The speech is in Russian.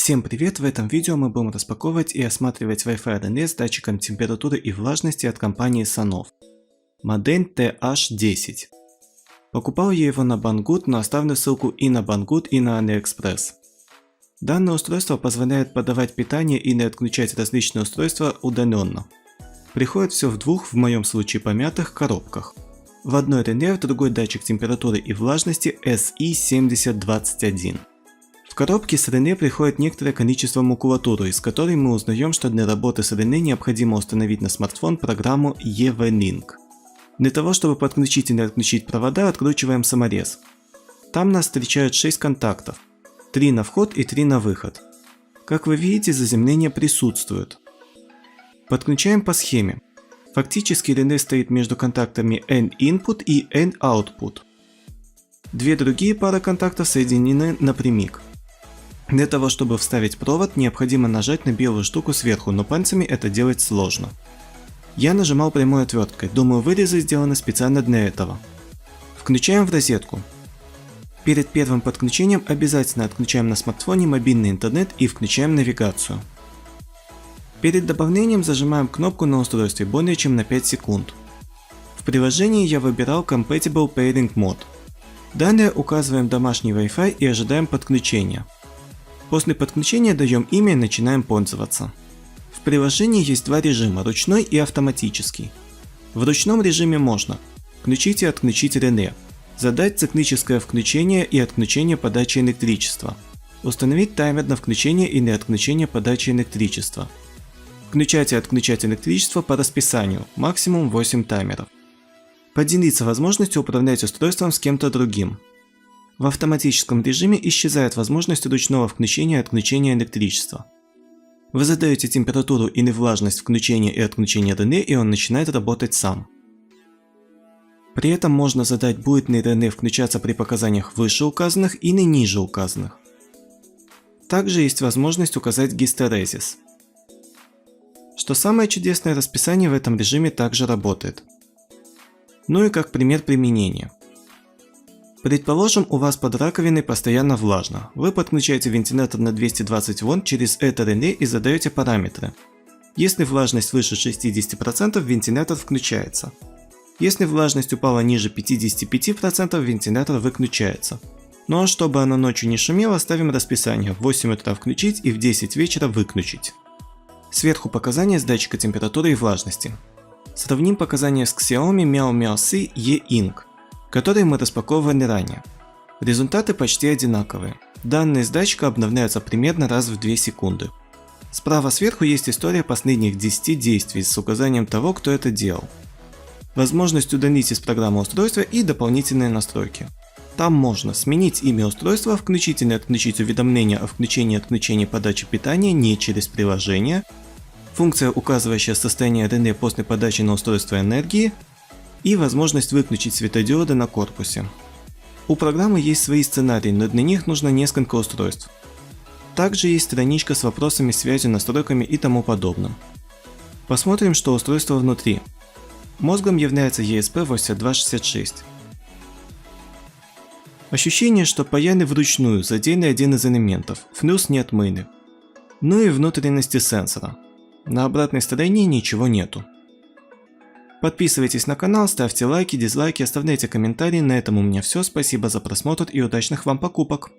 Всем привет! В этом видео мы будем распаковывать и осматривать Wi-Fi DNS с датчиком температуры и влажности от компании Sonov. Модель TH10. Покупал я его на Banggood, но оставлю ссылку и на Banggood, и на AliExpress. Данное устройство позволяет подавать питание или отключать различные устройства удаленно. Приходит все в двух, в моем случае помятых, коробках. В одной реле, в другой датчик температуры и влажности SE7021. В коробке с реле приходит некоторое количество макулатуры, из которой мы узнаем, что для работы с реле необходимо установить на смартфон программу EV-Link. Для того, чтобы подключить или отключить провода, откручиваем саморез. Там нас встречают 6 контактов, 3 на вход и 3 на выход. Как вы видите, заземление присутствует. Подключаем по схеме. Фактически реле стоит между контактами N-Input и N-Output. Две другие пары контактов соединены напрямик. Для того, чтобы вставить провод, необходимо нажать на белую штуку сверху, но пальцами это делать сложно. Я нажимал прямой отверткой, думаю, вырезы сделаны специально для этого. Включаем в розетку. Перед первым подключением обязательно отключаем на смартфоне мобильный интернет и включаем навигацию. Перед добавлением зажимаем кнопку на устройстве более чем на 5 секунд. В приложении я выбирал Compatible Pairing Mode. Далее указываем домашний Wi-Fi и ожидаем подключения. После подключения даем имя и начинаем пользоваться. В приложении есть два режима, ручной и автоматический. В ручном режиме можно включить и отключить реле, задать циклическое включение и отключение подачи электричества, установить таймер на включение или отключение подачи электричества, включать и отключать электричество по расписанию, максимум 8 таймеров. Поделиться возможностью управлять устройством с кем-то другим. В автоматическом режиме исчезает возможность ручного включения и отключения электричества. Вы задаете температуру или влажность включения и отключения реле, и он начинает работать сам. При этом можно задать, будет ли реле включаться при показаниях вышеуказанных или ниже указанных. Также есть возможность указать гистерезис. Что самое чудесное, расписание в этом режиме также работает. Ну и как пример применения. Предположим, у вас под раковиной постоянно влажно. Вы подключаете вентилятор на 220 вольт через это реле и задаете параметры. Если влажность выше 60%, вентилятор включается. Если влажность упала ниже 55%, вентилятор выключается. Ну а чтобы оно ночью не шумело, ставим расписание: в 8 утра включить и в 10 вечера выключить. Сверху показания с датчика температуры и влажности. Сравним показания с Xiaomi MiaoMiaoSi E-Ink, которые мы распаковывали ранее. Результаты почти одинаковые. Данные с датчика обновляются примерно раз в 2 секунды. Справа сверху есть история последних 10 действий с указанием того, кто это делал. Возможность удалить из программы устройства и дополнительные настройки. Там можно сменить имя устройства, включить или отключить уведомления о включении и отключении подачи питания не через приложение, функция, указывающая состояние реле после подачи на устройство энергии, и возможность выключить светодиоды на корпусе. У программы есть свои сценарии, но для них нужно несколько устройств. Также есть страничка с вопросами, связью, настройками и тому подобным. Посмотрим, что устройство внутри. Мозгом является ESP8266. Ощущение, что паяли вручную, задели один из элементов, флюс не отмыли. Ну и внутренности сенсора. На обратной стороне ничего нету. Подписывайтесь на канал, ставьте лайки, дизлайки, оставляйте комментарии. На этом у меня все. Спасибо за просмотр и удачных вам покупок.